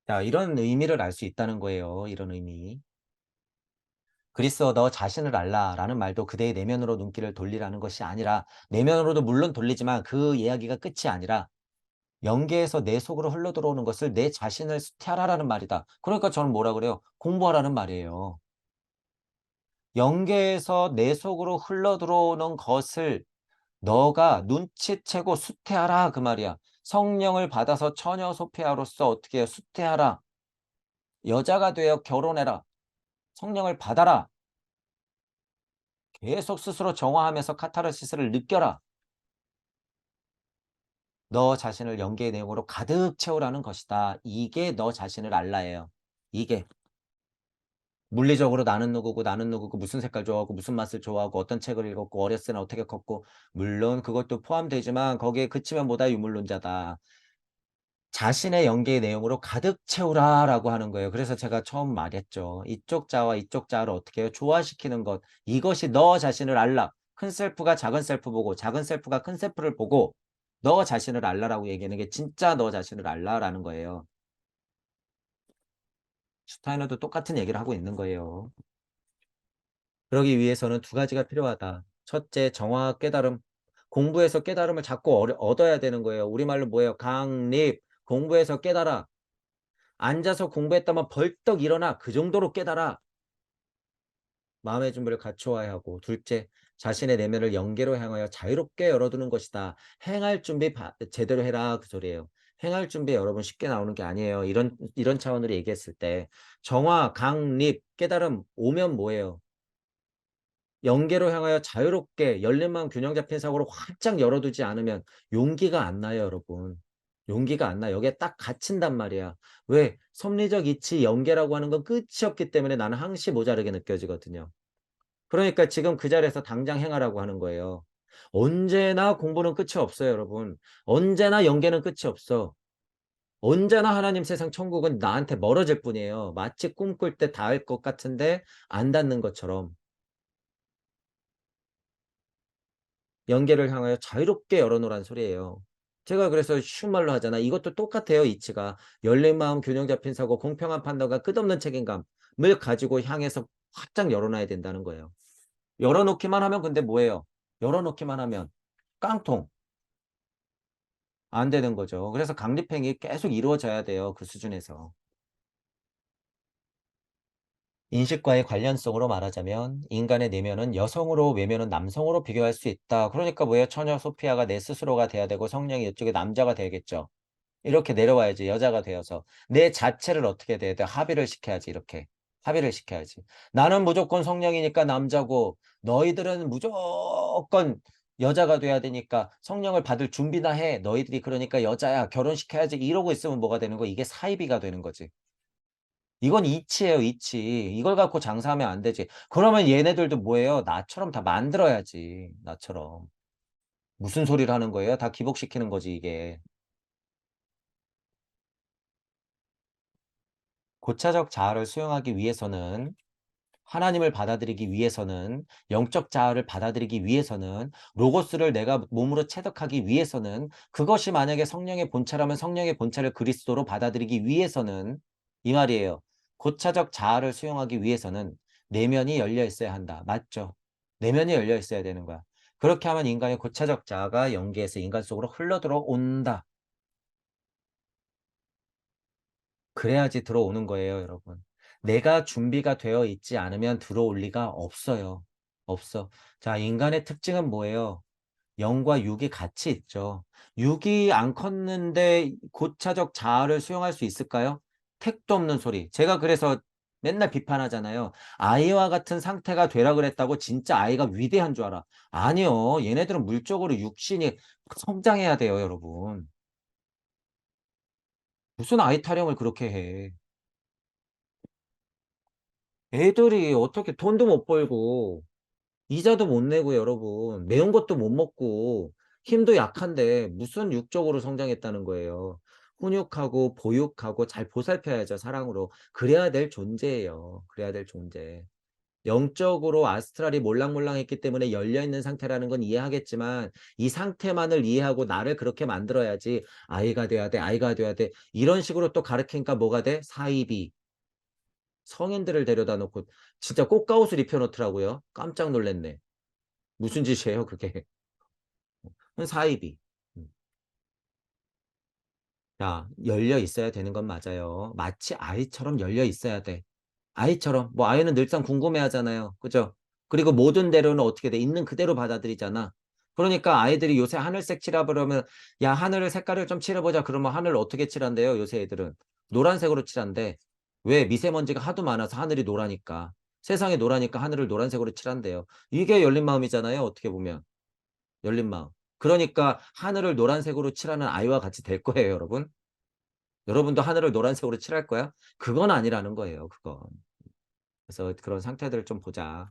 자, 이런 의미를 알 수 있다는 거예요. 이런 의미. 그리스어 너 자신을 알라라는 말도 그대의 내면으로 눈길을 돌리라는 것이 아니라 내면으로도 물론 돌리지만 그 이야기가 끝이 아니라 영계에서 내 속으로 흘러들어오는 것을 내 자신을 수태하라라는 말이다. 그러니까 저는 뭐라 그래요? 공부하라는 말이에요. 영계에서 내 속으로 흘러들어오는 것을 너가 눈치채고 수태하라 그 말이야. 성령을 받아서 처녀 소피아로서 어떻게 해요? 수태하라. 여자가 되어 결혼해라. 성령을 받아라. 계속 스스로 정화하면서 카타르시스를 느껴라. 너 자신을 영계의 내용으로 가득 채우라는 것이다. 이게 너 자신을 알라예요. 이게. 물리적으로 나는 누구고 무슨 색깔 좋아하고 무슨 맛을 좋아하고 어떤 책을 읽었고 어렸을 때는 어떻게 컸고 물론 그것도 포함되지만 거기에 그치면 뭐다 유물론자다. 자신의 연계의 내용으로 가득 채우라라고 하는 거예요. 그래서 제가 처음 말했죠. 이쪽 자와 이쪽 자를 어떻게 해요? 조화시키는 것. 이것이 너 자신을 알라. 큰 셀프가 작은 셀프 보고 작은 셀프가 큰 셀프를 보고 너 자신을 알라라고 얘기하는 게 진짜 너 자신을 알라라는 거예요. 슈타이너도 똑같은 얘기를 하고 있는 거예요. 그러기 위해서는 두 가지가 필요하다. 첫째, 정화 깨달음. 공부해서 깨달음을 자꾸 얻어야 되는 거예요. 우리말로 뭐예요? 강립. 공부해서 깨달아. 앉아서 공부했다면 벌떡 일어나. 그 정도로 깨달아. 마음의 준비를 갖추어야 하고. 둘째, 자신의 내면을 영계로 향하여 자유롭게 열어두는 것이다. 행할 준비 제대로 해라. 그 소리예요. 행할 준비 여러분 쉽게 나오는 게 아니에요. 이런 차원으로 얘기했을 때. 정화, 강립, 깨달음 오면 뭐예요? 영계로 향하여 자유롭게 열린 마음 균형 잡힌 사고로 활짝 열어두지 않으면 용기가 안 나요, 여러분. 용기가 안 나. 여기에 딱 갇힌단 말이야. 왜? 섭리적 이치 영계라고 하는 건 끝이 없기 때문에 나는 항시 모자르게 느껴지거든요. 그러니까 지금 그 자리에서 당장 행하라고 하는 거예요. 언제나 공부는 끝이 없어요, 여러분. 언제나 영계는 끝이 없어. 언제나 하나님 세상 천국은 나한테 멀어질 뿐이에요. 마치 꿈꿀 때 닿을 것 같은데 안 닿는 것처럼. 연계를 향하여 자유롭게 열어놓으란 소리예요. 제가 그래서 쉬운 말로 하잖아. 이것도 똑같아요. 이치가. 열린 마음, 균형 잡힌 사고, 공평한 판단과 끝없는 책임감을 가지고 향해서 활짝 열어놔야 된다는 거예요. 열어놓기만 하면 근데 뭐예요? 열어놓기만 하면 깡통. 안 되는 거죠. 그래서 강립행이 계속 이루어져야 돼요. 그 수준에서. 인식과의 관련성으로 말하자면 인간의 내면은 여성으로 외면은 남성으로 비교할 수 있다. 그러니까 뭐예요? 처녀 소피아가 내 스스로가 돼야 되고 성령이 이쪽에 남자가 되겠죠. 이렇게 내려와야지 여자가 되어서 내 자체를 어떻게 돼야 돼? 합의를 시켜야지 이렇게. 합의를 시켜야지. 나는 무조건 성령이니까 남자고 너희들은 무조건 여자가 돼야 되니까 성령을 받을 준비나 해. 너희들이 그러니까 여자야. 결혼시켜야지. 이러고 있으면 뭐가 되는 거? 이게 사이비가 되는 거지. 이건 이치예요, 이치. 이걸 갖고 장사하면 안 되지. 그러면 얘네들도 뭐예요? 나처럼 다 만들어야지. 나처럼. 무슨 소리를 하는 거예요? 다 기복시키는 거지, 이게. 고차적 자아를 수용하기 위해서는 하나님을 받아들이기 위해서는 영적 자아를 받아들이기 위해서는 로고스를 내가 몸으로 체득하기 위해서는 그것이 만약에 성령의 본체라면 성령의 본체를 그리스도로 받아들이기 위해서는 이 말이에요. 고차적 자아를 수용하기 위해서는 내면이 열려 있어야 한다. 맞죠? 내면이 열려 있어야 되는 거야. 그렇게 하면 인간의 고차적 자아가 영계에서 인간 속으로 흘러들어온다. 그래야지 들어오는 거예요, 여러분. 내가 준비가 되어 있지 않으면 들어올 리가 없어요. 없어. 자, 인간의 특징은 뭐예요? 영과 육이 같이 있죠. 육이 안 컸는데 고차적 자아를 수용할 수 있을까요? 택도 없는 소리. 제가 그래서 맨날 비판하잖아요. 아이와 같은 상태가 되라 그랬다고 진짜 아이가 위대한 줄 알아. 아니요. 얘네들은 물적으로 육신이 성장해야 돼요, 여러분. 무슨 아이 타령을 그렇게 해. 애들이 어떻게 돈도 못 벌고 이자도 못 내고 여러분 매운 것도 못 먹고 힘도 약한데 무슨 육적으로 성장했다는 거예요. 훈육하고 보육하고 잘 보살펴야죠 사랑으로. 그래야 될 존재예요. 그래야 될 존재. 영적으로 아스트랄이 몰랑몰랑했기 때문에 열려있는 상태라는 건 이해하겠지만 이 상태만을 이해하고 나를 그렇게 만들어야지 아이가 돼야 돼, 아이가 돼야 돼. 이런 식으로 또 가르치니까 뭐가 돼? 사이비. 성인들을 데려다 놓고 진짜 꽃가옷을 입혀 놓더라고요. 깜짝 놀랐네. 무슨 짓이에요, 그게. 그건 사이비. 음. 야, 열려 있어야 되는 건 맞아요. 마치 아이처럼 열려 있어야 돼. 아이처럼. 뭐 아이는 늘상 궁금해 하잖아요. 그죠? 그리고 모든 대로는 어떻게 돼? 있는 그대로 받아들이잖아. 그러니까 아이들이 요새 하늘색 칠하 그러면 야, 하늘을 색깔을 좀 칠해보자. 그러면 하늘을 어떻게 칠한대요? 요새 애들은. 노란색으로 칠한대. 왜? 미세먼지가 하도 많아서 하늘이 노라니까. 세상이 노라니까 하늘을 노란색으로 칠한대요. 이게 열린 마음이잖아요. 어떻게 보면. 열린 마음. 그러니까 하늘을 노란색으로 칠하는 아이와 같이 될 거예요, 여러분. 여러분도 하늘을 노란색으로 칠할 거야? 그건 아니라는 거예요, 그건. 그래서 그런 상태들을 좀 보자.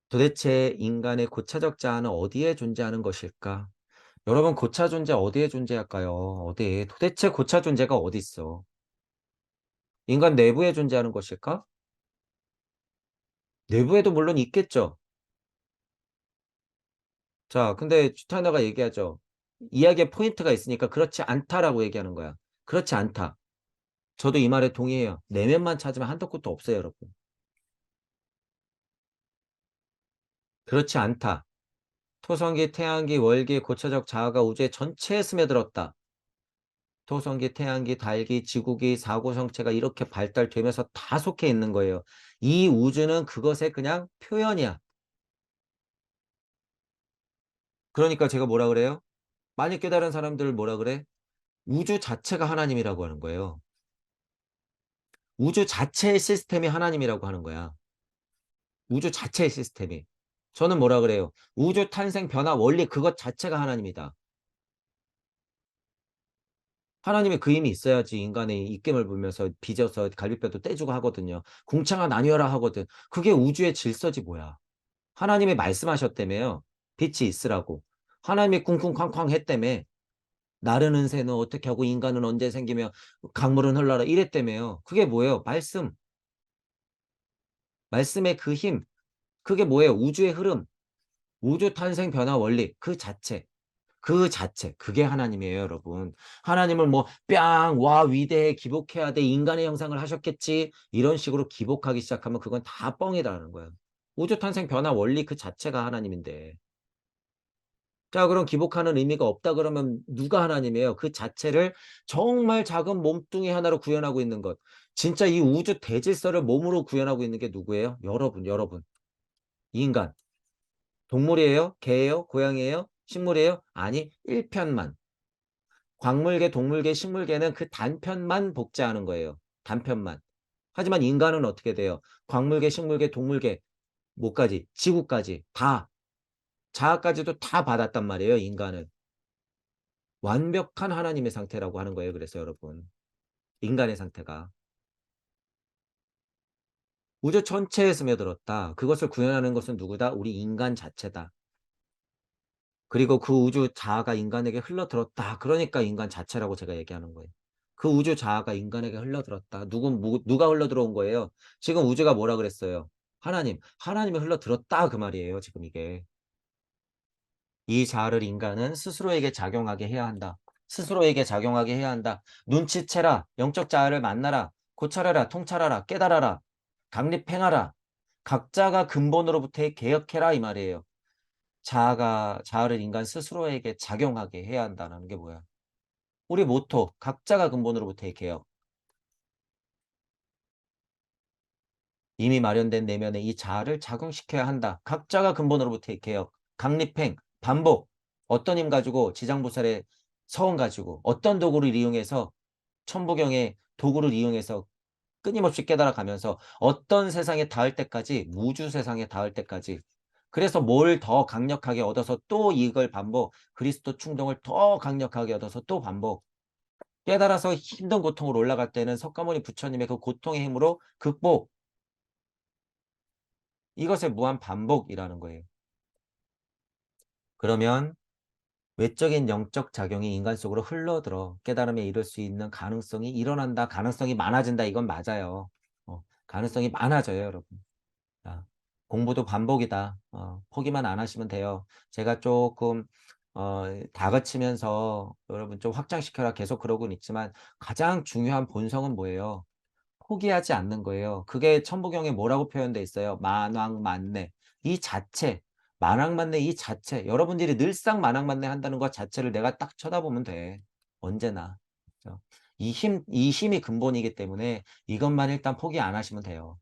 도대체 인간의 고차적 자아는 어디에 존재하는 것일까? 여러분, 고차 존재 어디에 존재할까요? 어디에? 도대체 고차 존재가 어디 있어? 인간 내부에 존재하는 것일까? 내부에도 물론 있겠죠. 자, 근데 슈타이너가 얘기하죠. 이야기에 포인트가 있으니까 그렇지 않다라고 얘기하는 거야. 그렇지 않다. 저도 이 말에 동의해요. 내면만 찾으면 한도 끝도 없어요, 여러분. 그렇지 않다. 토성기, 태양기, 월기, 고차적 자아가 우주의 전체에 스며들었다. 토성기, 태양기, 달기, 지구기, 사고성체가 이렇게 발달되면서 다 속해 있는 거예요. 이 우주는 그것의 그냥 표현이야. 그러니까 제가 뭐라 그래요? 많이 깨달은 사람들 뭐라 그래? 우주 자체가 하나님이라고 하는 거예요. 우주 자체의 시스템이 하나님이라고 하는 거야. 우주 자체의 시스템이. 저는 뭐라 그래요? 우주 탄생 변화 원리 그것 자체가 하나님이다. 하나님의 그 힘이 있어야지 인간의 입김을 불면서 빚어서 갈비뼈도 떼주고 하거든요. 궁창아 나뉘어라 하거든. 그게 우주의 질서지 뭐야. 하나님이 말씀하셨다며요. 빛이 있으라고. 하나님이 쿵쿵쾅쾅 했다며. 나르는 새는 어떻게 하고 인간은 언제 생기며 강물은 흘러라 이랬다며요. 그게 뭐예요? 말씀. 말씀의 그 힘. 그게 뭐예요? 우주의 흐름. 우주 탄생 변화 원리. 그 자체. 그 자체. 그게 하나님이에요, 여러분. 하나님을 뭐, 뺨, 와, 위대해, 기복해야 돼, 인간의 형상을 하셨겠지. 이런 식으로 기복하기 시작하면 그건 다 뻥이라는 거예요. 우주 탄생 변화 원리 그 자체가 하나님인데. 자, 그럼 기복하는 의미가 없다 그러면 누가 하나님이에요? 그 자체를 정말 작은 몸뚱이 하나로 구현하고 있는 것. 진짜 이 우주 대질서를 몸으로 구현하고 있는 게 누구예요? 여러분, 여러분. 인간. 동물이에요? 개예요? 고양이에요? 식물이에요? 아니, 1편만. 광물계, 동물계, 식물계는 그 단편만 복제하는 거예요. 단편만. 하지만 인간은 어떻게 돼요? 광물계, 식물계, 동물계, 뭐까지? 지구까지 다, 자아까지도 다 받았단 말이에요, 인간은. 완벽한 하나님의 상태라고 하는 거예요. 그래서 여러분, 인간의 상태가 우주 전체에 스며들었다. 그것을 구현하는 것은 누구다? 우리 인간 자체다. 그리고 그 우주 자아가 인간에게 흘러들었다. 그러니까 인간 자체라고 제가 얘기하는 거예요. 그 우주 자아가 인간에게 흘러들었다. 누가 흘러들어온 거예요? 지금 우주가 뭐라 그랬어요? 하나님. 하나님이 흘러들었다. 그 말이에요. 지금 이게. 이 자아를 인간은 스스로에게 작용하게 해야 한다. 스스로에게 작용하게 해야 한다. 눈치채라. 영적 자아를 만나라. 고찰하라. 통찰하라. 깨달아라. 강립행하라. 각자가 근본으로부터 개혁해라. 이 말이에요. 자아를 인간 스스로에게 작용하게 해야 한다는 게 뭐야? 우리 모토, 각자가 근본으로부터의 개혁. 이미 마련된 내면의 이 자아를 작용시켜야 한다. 각자가 근본으로부터의 개혁. 강립행, 반복. 어떤 힘 가지고 지장보살의 서원 가지고 어떤 도구를 이용해서 천부경의 도구를 이용해서 끊임없이 깨달아가면서 어떤 세상에 닿을 때까지 무주 세상에 닿을 때까지 그래서 뭘 더 강력하게 얻어서 또 이걸 반복 그리스도 충동을 더 강력하게 얻어서 또 반복 깨달아서 힘든 고통으로 올라갈 때는 석가모니 부처님의 그 고통의 힘으로 극복 이것의 무한 반복이라는 거예요. 그러면 외적인 영적 작용이 인간 속으로 흘러들어 깨달음에 이를 수 있는 가능성이 일어난다. 가능성이 많아진다. 이건 맞아요. 가능성이 많아져요, 여러분. 공부도 반복이다. 포기만 안 하시면 돼요. 제가 조금 다그치면서 여러분 좀 확장시켜라 계속 그러고는 있지만 가장 중요한 본성은 뭐예요? 포기하지 않는 거예요. 그게 천부경에 뭐라고 표현돼 있어요? 만왕만내. 이 자체, 만왕만내 이 자체. 여러분들이 늘상 만왕만내 한다는 것 자체를 내가 딱 쳐다보면 돼. 언제나. 그죠? 이 힘이 근본이기 때문에 이것만 일단 포기 안 하시면 돼요.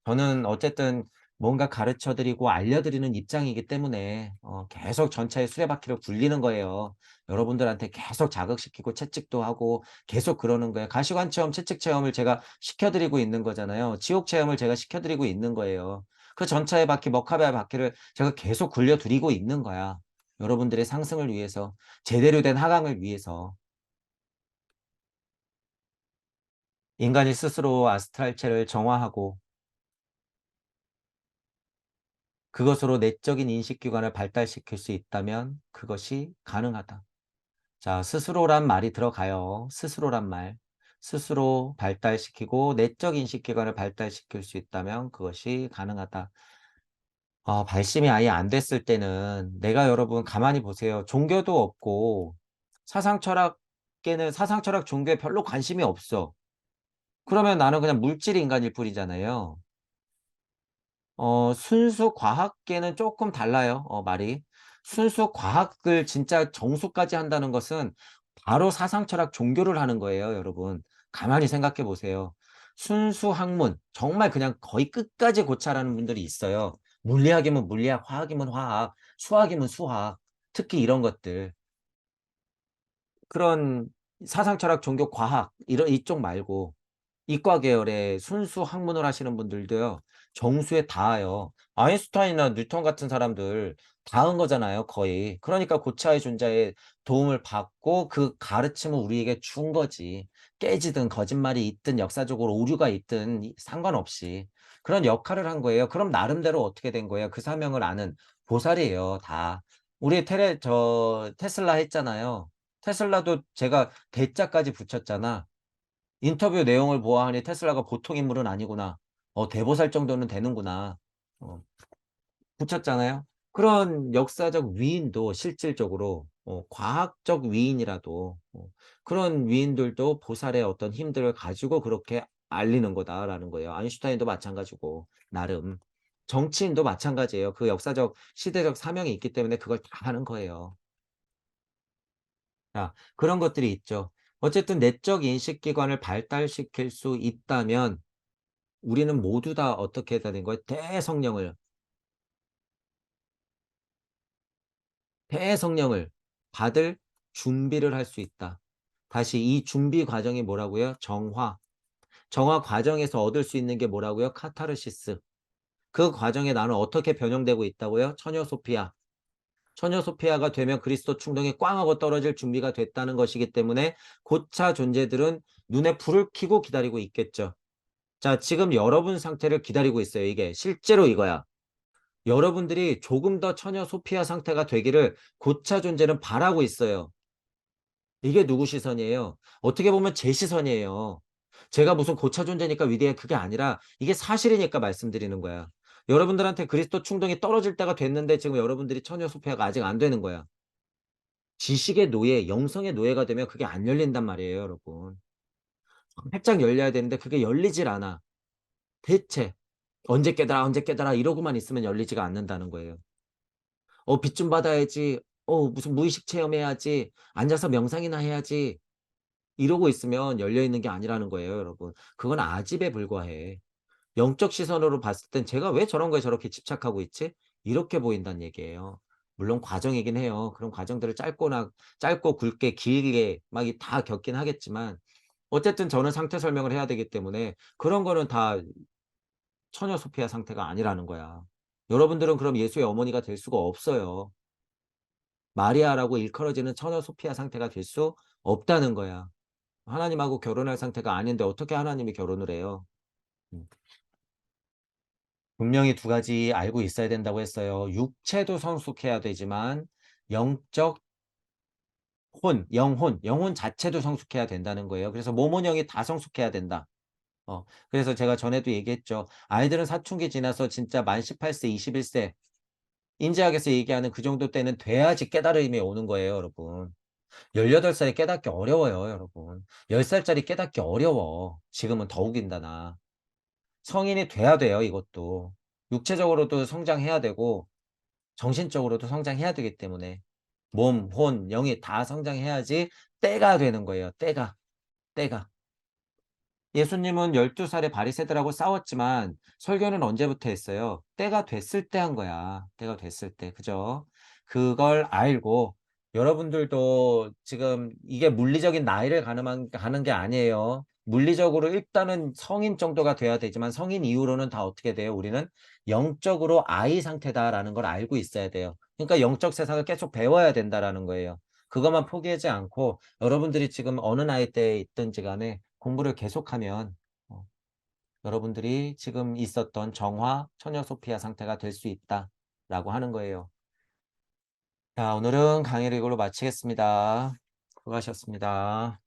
저는 어쨌든 뭔가 가르쳐 드리고 알려드리는 입장이기 때문에 계속 전차의 수레바퀴를 굴리는 거예요. 여러분들한테 계속 자극시키고 채찍도 하고 계속 그러는 거예요. 가시관 체험, 채찍 체험을 제가 시켜드리고 있는 거잖아요. 지옥 체험을 제가 시켜드리고 있는 거예요. 그 전차의 바퀴, 먹카베의 바퀴를 제가 계속 굴려드리고 있는 거야. 여러분들의 상승을 위해서, 제대로 된 하강을 위해서. 인간이 스스로 아스트랄체를 정화하고 그것으로 내적인 인식기관을 발달시킬 수 있다면 그것이 가능하다. 자, 스스로란 말이 들어가요. 스스로란 말. 스스로 발달시키고 내적 인식기관을 발달시킬 수 있다면 그것이 가능하다. 발심이 아예 안 됐을 때는 내가 여러분 가만히 보세요. 종교도 없고 사상철학계는 사상철학 종교에 별로 관심이 없어. 그러면 나는 그냥 물질 인간일 뿐이잖아요. 순수 과학계는 조금 달라요, 말이. 순수 과학을 진짜 정수까지 한다는 것은 바로 사상 철학 종교를 하는 거예요, 여러분. 가만히 생각해 보세요. 순수 학문, 정말 그냥 거의 끝까지 고찰하는 분들이 있어요. 물리학이면 물리학, 화학이면 화학, 수학이면 수학. 특히 이런 것들. 그런 사상 철학, 종교, 과학 이런 이쪽 말고 이과 계열의 순수 학문을 하시는 분들도요. 정수에 닿아요. 아인슈타인이나 뉴턴 같은 사람들 닿은 거잖아요, 거의. 그러니까 고차의 존재에 도움을 받고 그 가르침을 우리에게 준 거지. 깨지든 거짓말이 있든 역사적으로 오류가 있든 상관없이 그런 역할을 한 거예요. 그럼 나름대로 어떻게 된 거예요? 그 사명을 아는 보살이에요, 다. 우리 테슬라 했잖아요. 테슬라도 제가 대자까지 붙였잖아. 인터뷰 내용을 보아하니 테슬라가 보통 인물은 아니구나. 대보살 정도는 되는구나. 어, 붙였잖아요. 그런 역사적 위인도 실질적으로 과학적 위인이라도 그런 위인들도 보살의 어떤 힘들을 가지고 그렇게 알리는 거다라는 거예요. 아인슈타인도 마찬가지고 나름 정치인도 마찬가지예요. 그 역사적 시대적 사명이 있기 때문에 그걸 다 하는 거예요. 자, 그런 것들이 있죠. 어쨌든 내적 인식기관을 발달시킬 수 있다면 우리는 모두 다 어떻게 해야 되는 거예요? 대성령을 받을 준비를 할 수 있다. 다시 이 준비 과정이 뭐라고요? 정화. 정화 과정에서 얻을 수 있는 게 뭐라고요? 카타르시스. 그 과정에 나는 어떻게 변형되고 있다고요? 처녀 소피아. 처녀 소피아가 되면 그리스도 충동이 꽝 하고 떨어질 준비가 됐다는 것이기 때문에 고차 존재들은 눈에 불을 켜고 기다리고 있겠죠. 자, 지금 여러분 상태를 기다리고 있어요. 이게 실제로 이거야. 여러분들이 조금 더 처녀 소피아 상태가 되기를 고차 존재는 바라고 있어요. 이게 누구 시선이에요? 어떻게 보면 제 시선이에요. 제가 무슨 고차 존재니까 위대해 그게 아니라 이게 사실이니까 말씀드리는 거야. 여러분들한테 그리스도 충동이 떨어질 때가 됐는데 지금 여러분들이 처녀 소피아가 아직 안 되는 거야. 지식의 노예, 영성의 노예가 되면 그게 안 열린단 말이에요, 여러분. 활짝 열려야 되는데 그게 열리질 않아. 대체 언제 깨달아, 언제 깨달아 이러고만 있으면 열리지가 않는다는 거예요. 빛 좀 받아야지. 무슨 무의식 체험해야지. 앉아서 명상이나 해야지. 이러고 있으면 열려 있는 게 아니라는 거예요, 여러분. 그건 아집에 불과해. 영적 시선으로 봤을 땐 제가 왜 저런 거에 저렇게 집착하고 있지? 이렇게 보인다는 얘기예요. 물론 과정이긴 해요. 그런 과정들을 짧고 굵게 길게 막 다 겪긴 하겠지만 어쨌든 저는 상태 설명을 해야 되기 때문에 그런 거는 다 처녀 소피아 상태가 아니라는 거야. 여러분들은 그럼 예수의 어머니가 될 수가 없어요. 마리아라고 일컬어지는 처녀 소피아 상태가 될 수 없다는 거야. 하나님하고 결혼할 상태가 아닌데 어떻게 하나님이 결혼을 해요? 음. 분명히 두 가지 알고 있어야 된다고 했어요. 육체도 성숙해야 되지만 영적 영혼 자체도 성숙해야 된다는 거예요. 그래서 몸은 영이 다 성숙해야 된다. 그래서 제가 전에도 얘기했죠. 아이들은 사춘기 지나서 진짜 만 18세, 21세 인지학에서 얘기하는 그 정도 때는 돼야지 깨달음이 오는 거예요, 여러분. 18살에 깨닫기 어려워요, 여러분. 10살짜리 깨닫기 어려워. 지금은 더욱인다나. 성인이 돼야 돼요, 이것도. 육체적으로도 성장해야 되고 정신적으로도 성장해야 되기 때문에 몸, 혼, 영이 다 성장해야지 때가 되는 거예요. 때가. 예수님은 12살에 바리새들하고 싸웠지만 설교는 언제부터 했어요? 때가 됐을 때 한 거야. 때가 됐을 때. 그죠? 그걸 알고 여러분들도 지금 이게 물리적인 나이를 가는 게 아니에요. 물리적으로 일단은 성인 정도가 돼야 되지만 성인 이후로는 다 어떻게 돼요? 우리는 영적으로 아이 상태다라는 걸 알고 있어야 돼요. 그러니까 영적 세상을 계속 배워야 된다라는 거예요. 그것만 포기하지 않고 여러분들이 지금 어느 나이 대에 있든지 간에 공부를 계속하면 어, 여러분들이 지금 있었던 정화, 처녀 소피아 상태가 될 수 있다라고 하는 거예요. 자, 오늘은 강의를 이걸로 마치겠습니다. 수고하셨습니다.